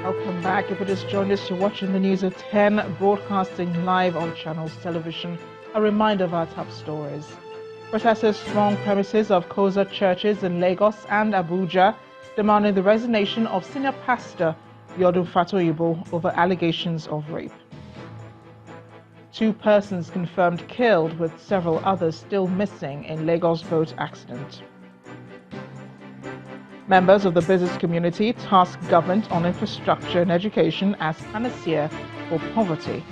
Welcome back. If you just joined us, you're watching the news at 10, broadcasting live on Channels Television. A reminder of our top stories. Protesters stormed premises of Koza churches in Lagos and Abuja, demanding the resignation of senior pastor Yodun Fatoyibo over allegations of rape. 2 persons confirmed killed, with several others still missing in Lagos boat accident. Members of the business community tasked government on infrastructure and education as panacea for poverty.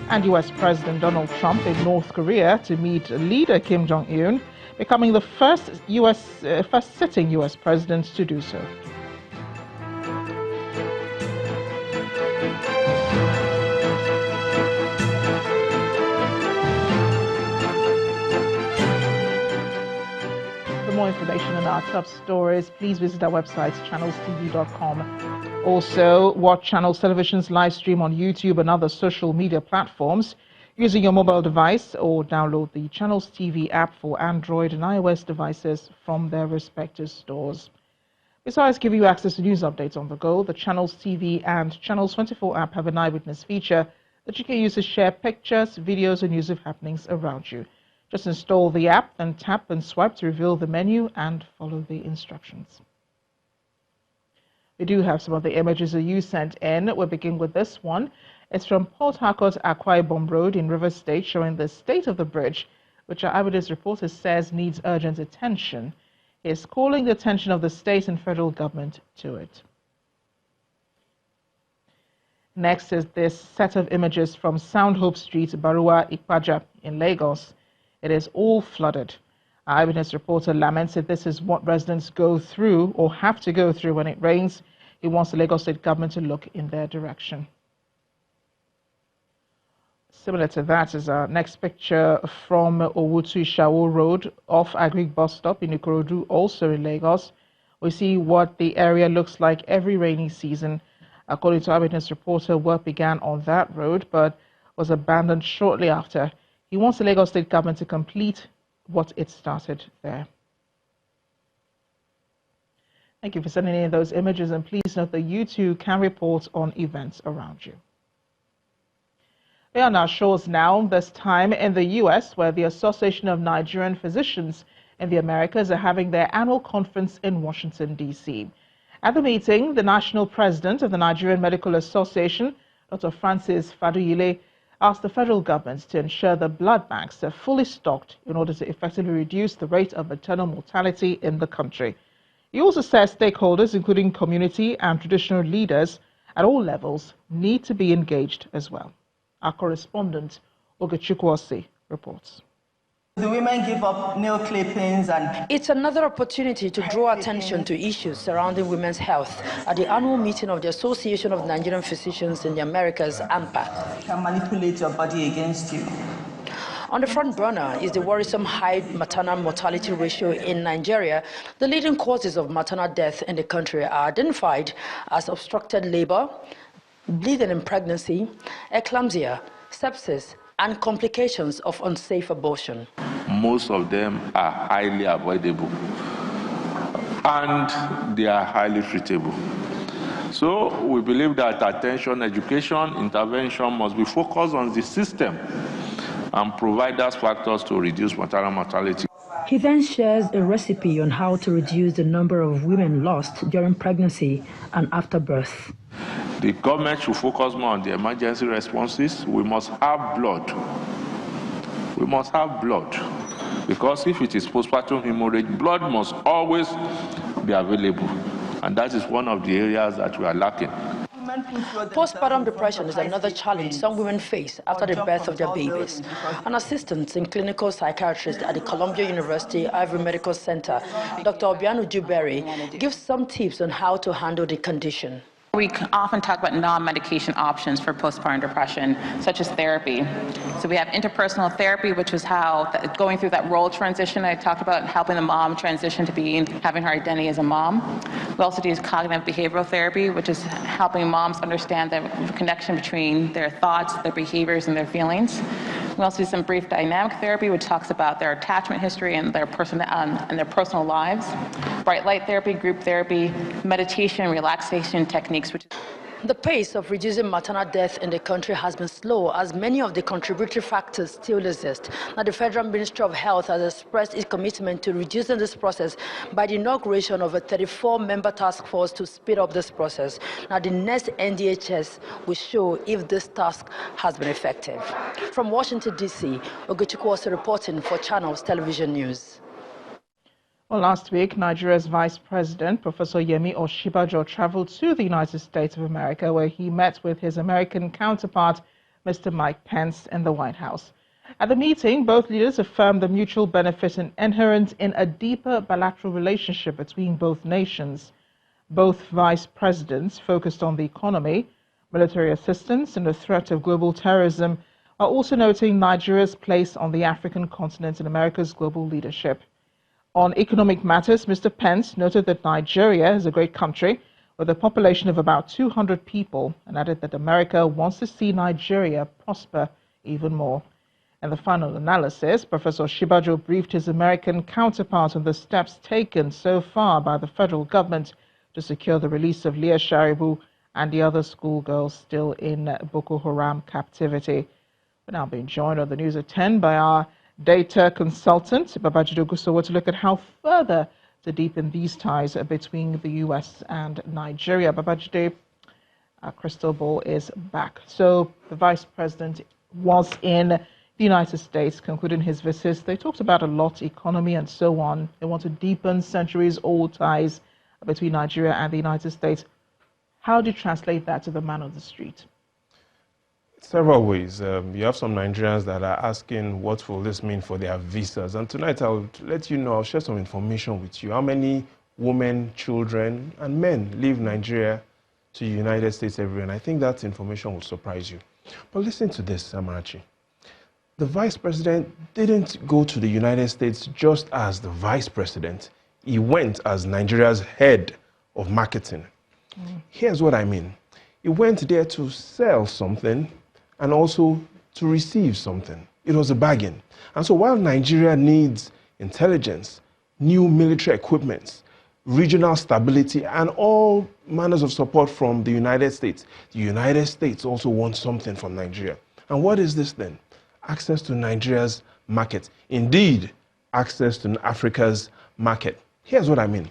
And US President Donald Trump in North Korea to meet leader Kim Jong-un, becoming the first sitting US president to do so. For more information on our top stories, please visit our website, channelstv.com. Also, watch Channels Television's live stream on YouTube and other social media platforms using your mobile device, or download the Channels TV app for Android and iOS devices from their respective stores. Besides giving you access to news updates on the go, the Channels TV and Channels 24 app have an eyewitness feature that you can use to share pictures, videos, and news of happenings around you. Just install the app, then tap and swipe to reveal the menu and follow the instructions. We do have some of the images that you sent in. We'll begin with this one. It's from Port Harcourt Akwa Ibom Road in Rivers State, showing the state of the bridge, which our eyewitness reporter says needs urgent attention. He is calling the attention of the state and federal government to it. Next is this set of images from Sound Hope Street, Barua Ikpaja in Lagos. It is all flooded. Our eyewitness reporter laments that this is what residents go through or have to go through when it rains. He wants the Lagos State government to look in their direction. Similar to that is our next picture from Owutu Ishawo Road off Agric bus stop in Ikorodu, also in Lagos. We see what the area looks like every rainy season. According to our eyewitness reporter, work began on that road but was abandoned shortly after. He wants the Lagos State government to complete what it started there. Thank you for sending in those images, and please note that you too can report on events around you. We are on our shores now, this time in the U.S., where the Association of Nigerian Physicians in the Americas are having their annual conference in Washington, D.C. At the meeting, the national president of the Nigerian Medical Association, Dr. Francis Faduyile, asked the federal government to ensure that blood banks are fully stocked in order to effectively reduce the rate of maternal mortality in the country. He also says stakeholders, including community and traditional leaders at all levels, need to be engaged as well. Our correspondent, Ogechukwu reports. The women give up nail clippings and... It's another opportunity to draw attention to issues surrounding women's health at the annual meeting of the Association of Nigerian Physicians in the Americas, ANPA. Can manipulate your body against you. On the front burner is the worrisome high maternal mortality ratio in Nigeria. The leading causes of maternal death in the country are identified as obstructed labor, bleeding in pregnancy, eclampsia, sepsis, and complications of unsafe abortion. Most of them are highly avoidable and they are highly treatable. So we believe that attention, education, intervention must be focused on the system and provide those factors to reduce maternal mortality. He then shares a recipe on how to reduce the number of women lost during pregnancy and after birth. The government should focus more on the emergency responses. We must have blood. We must have blood. Because if it is postpartum hemorrhage, blood must always be available. And that is one of the areas that we are lacking. Postpartum depression is another challenge some women face after the birth of their babies. An assistant in clinical psychiatrist at the Columbia University Ivory Medical Center, Dr. Obianu Juberi, gives some tips on how to handle the condition. We often talk about non-medication options for postpartum depression, such as therapy. So we have interpersonal therapy, which is how going through that role transition I talked about, helping the mom transition to having her identity as a mom. We also do cognitive behavioral therapy, which is helping moms understand the connection between their thoughts, their behaviors, and their feelings. We also do some brief dynamic therapy, which talks about their attachment history and their personal lives. Bright light therapy, group therapy, meditation, relaxation techniques, which The pace of reducing maternal death in the country has been slow, as many of the contributory factors still exist. Now, the Federal Ministry of Health has expressed its commitment to reducing this process by the inauguration of a 34-member task force to speed up this process. Now, the next NDHS will show if this task has been effective. From Washington, D.C., Ogochukwu was reporting for Channels Television News. Well, last week, Nigeria's Vice President, Professor Yemi Osinbajo, traveled to the United States of America, where he met with his American counterpart, Mr. Mike Pence, in the White House. At the meeting, both leaders affirmed the mutual benefit inherent in a deeper bilateral relationship between both nations. Both vice presidents focused on the economy, military assistance, and the threat of global terrorism, while also noting Nigeria's place on the African continent in America's global leadership. On economic matters, Mr. Pence noted that Nigeria is a great country with a population of about 200 people, and added that America wants to see Nigeria prosper even more. In the final analysis, Professor Osinbajo briefed his American counterpart on the steps taken so far by the federal government to secure the release of Leah Sharibu and the other schoolgirls still in Boko Haram captivity. We're now being joined on the news at 10 by our data consultant, Babajide Ogusowo, to look at how further to deepen these ties between the U.S. and Nigeria. Babajide, our crystal ball is back. So the Vice President was in the United States, concluding his visits. They talked about a lot, economy and so on. They want to deepen centuries-old ties between Nigeria and the United States. How do you translate that to the man on the street? Several ways. You have some Nigerians that are asking what will this mean for their visas. And tonight I'll let you know, I'll share some information with you. How many women, children, and men leave Nigeria to the United States every year. And I think that information will surprise you. But listen to this, Amarachi. The Vice President didn't go to the United States just as the Vice President. He went as Nigeria's head of marketing. Here's what I mean. He went there to sell something and also to receive something. It was a bargain. And so while Nigeria needs intelligence, new military equipment, regional stability, and all manners of support from the United States also wants something from Nigeria. And what is this then? Access to Nigeria's market. Indeed, access to Africa's market. Here's what I mean.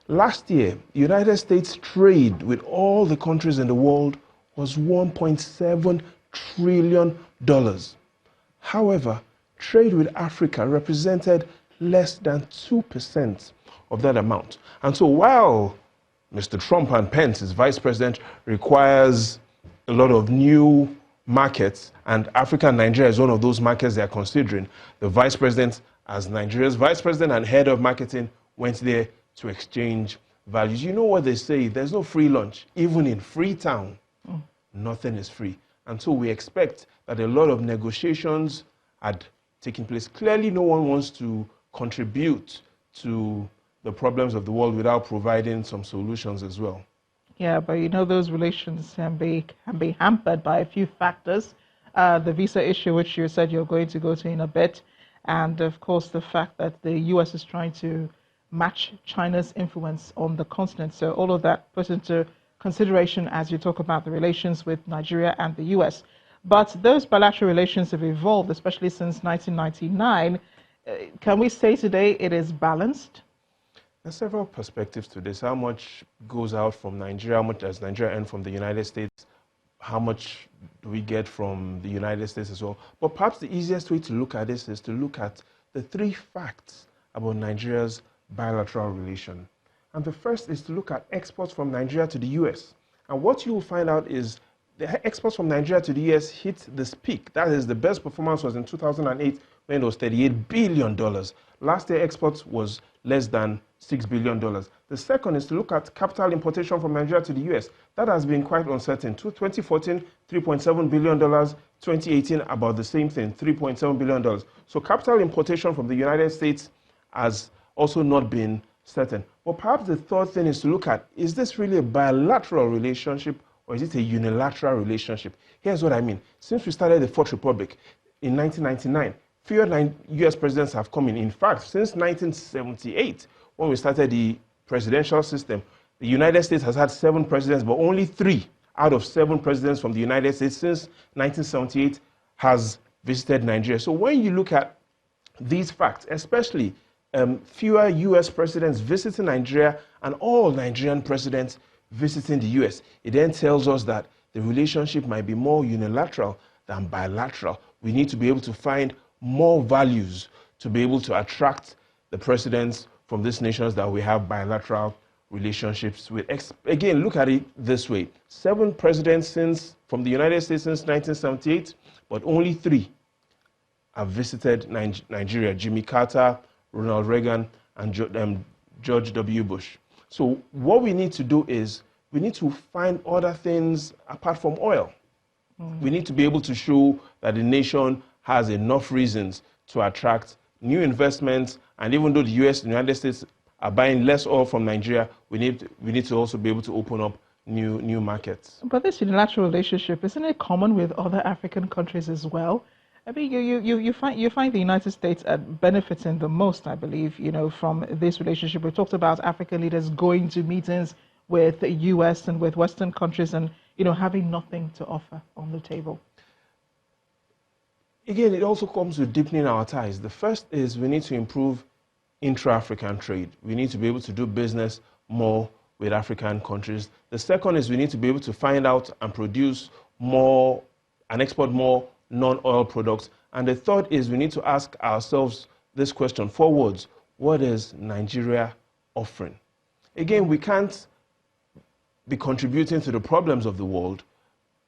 Last year, the United States trade with all the countries in the world was $1.7 trillion. However, trade with Africa represented less than 2% of that amount. And so while Mr. Trump and Pence, his vice president, requires a lot of new markets, and Africa and Nigeria is one of those markets they are considering, the vice president, as Nigeria's vice president and head of marketing, went there to exchange values. You know what they say, there's no free lunch. Even in Freetown, nothing is free. And so we expect that a lot of negotiations had taken place. Clearly, no one wants to contribute to the problems of the world without providing some solutions as well. Yeah, but you know those relations can be hampered by a few factors. The visa issue, which you said you're going to go to in a bit, and of course the fact that the U.S. is trying to match China's influence on the continent. So all of that put into consideration as you talk about the relations with Nigeria and the U.S. But those bilateral relations have evolved, especially since 1999. Can we say today it is balanced? There's several perspectives to this. How much goes out from Nigeria? How much does Nigeria earn from the United States? How much do we get from the United States as well? But perhaps the easiest way to look at this is to look at the three facts about Nigeria's bilateral relation. And the first is to look at exports from Nigeria to the U.S. And what you will find out is the exports from Nigeria to the U.S. hit this peak. That is, the best performance was in 2008 when it was $38 billion. Last year, exports was less than $6 billion. The second is to look at capital importation from Nigeria to the U.S. That has been quite uncertain. 2014, $3.7 billion. 2018, about the same thing, $3.7 billion. So capital importation from the United States has also not been certain. But perhaps the third thing is to look at, is this really a bilateral relationship or is it a unilateral relationship? Here's what I mean. Since we started the Fourth Republic, in 1999. Fewer US presidents have come in. In fact, since 1978, when we started the presidential system, the United States has had 7 presidents, but only 3 out of 7 presidents from the United States since 1978 has visited Nigeria. So when you look at these facts, especially fewer US presidents visiting Nigeria and all Nigerian presidents visiting the US, it then tells us that the relationship might be more unilateral than bilateral. We need to be able to find more values to be able to attract the presidents from these nations that we have bilateral relationships with. Again, look at it this way. 7 presidents from the United States since 1978, but only 3 have visited Nigeria: Jimmy Carter, Ronald Reagan, and George W. Bush. So what we need to do is we need to find other things apart from oil. We need to be able to show that the nation has enough reasons to attract new investments, and even though the US and the United States are buying less oil from Nigeria, we need to also be able to open up new markets. But this unilateral relationship, isn't it common with other African countries as well? I mean, you find the United States benefiting the most, I believe, from this relationship. We talked about African leaders going to meetings with the US and with Western countries and, having nothing to offer on the table. Again, it also comes with deepening our ties. The first is we need to improve intra-African trade. We need to be able to do business more with African countries. The second is we need to be able to find out and produce more and export more non-oil products. And the third is we need to ask ourselves this question: forwards, what is Nigeria offering? Again, we can't be contributing to the problems of the world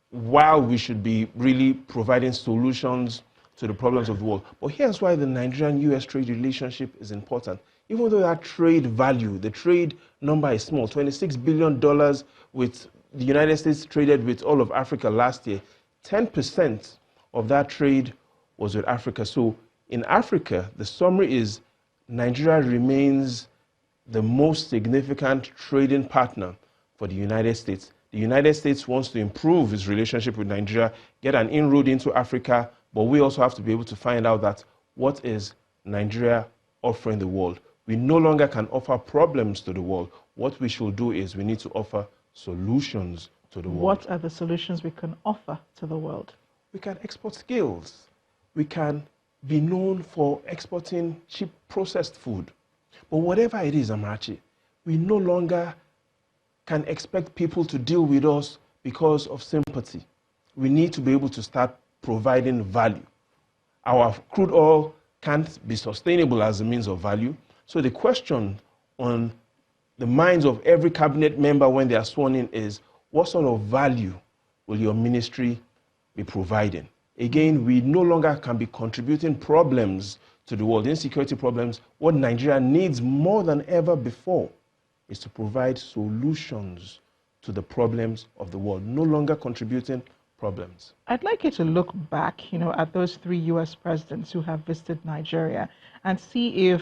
while we should be really providing solutions to the problems of the world. But here's why the Nigerian-US trade relationship is important. Even though that trade value, the trade number is small, $26 billion with the United States traded with all of Africa last year, 10% of that trade was with Africa. So in Africa, the summary is Nigeria remains the most significant trading partner for the United States. The United States wants to improve its relationship with Nigeria, get an inroad into Africa, but we also have to be able to find out that what is Nigeria offering the world. We no longer can offer problems to the world. What we should do is we need to offer solutions to the world. What are the solutions we can offer to the world? We can export skills. We can be known for exporting cheap processed food. But whatever it is, Amarachi, we no longer can expect people to deal with us because of sympathy. We need to be able to start providing value. Our crude oil can't be sustainable as a means of value. So the question on the minds of every cabinet member when they are sworn in is, what sort of value will your ministry be providing? Again, we no longer can be contributing problems to the world, insecurity problems. What Nigeria needs more than ever before is to provide solutions to the problems of the world, no longer contributing problems. I'd like you to look back, at those 3 US presidents who have visited Nigeria and see if,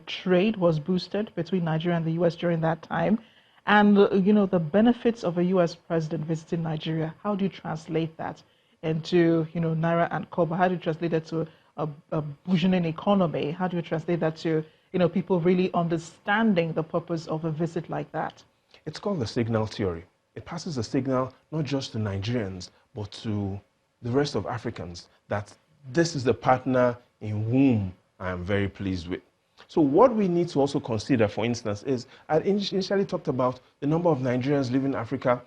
trade was boosted between Nigeria and the US during that time. And, the benefits of a US president visiting Nigeria, how do you translate that into, Naira and Kobo? How do you translate that to a burgeoning economy? How do you translate that to, people really understanding the purpose of a visit like that? It's called the signal theory. It passes a signal not just to Nigerians, but to the rest of Africans that this is the partner in whom I am very pleased with. So what we need to also consider, for instance, is I initially talked about the number of Nigerians leaving Africa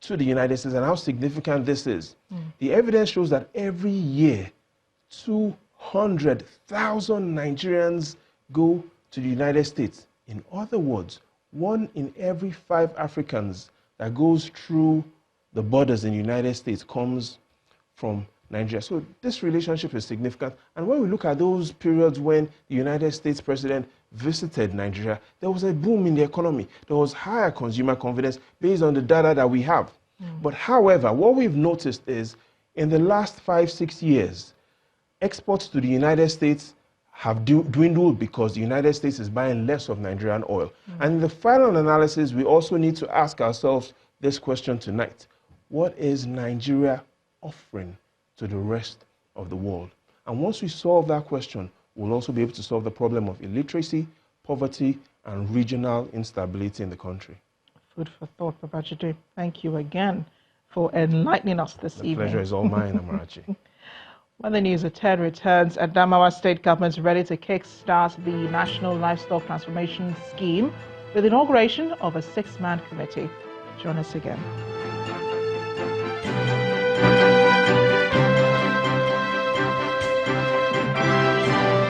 to the United States and how significant this is. The evidence shows that every year, 200,000 Nigerians go to the United States. In other words, 1 in every 5 Africans that goes through the borders in the United States comes from Nigeria. So this relationship is significant. And when we look at those periods when the United States president visited Nigeria, there was a boom in the economy. There was higher consumer confidence based on the data that we have. But however, what we've noticed is in the last 5-6 years, exports to the United States have dwindled because the United States is buying less of Nigerian oil. And in the final analysis, we also need to ask ourselves this question tonight. What is Nigeria offering to the rest of the world? And once we solve that question, we'll also be able to solve the problem of illiteracy, poverty, and regional instability in the country. Food for thought, Babajide. Thank you again for enlightening us this evening. The pleasure is all mine, Amarachi. When the news at 10 returns, Adamawa State Government is ready to kickstart the National Livestock Transformation Scheme with the inauguration of a 6-man committee. Join us again.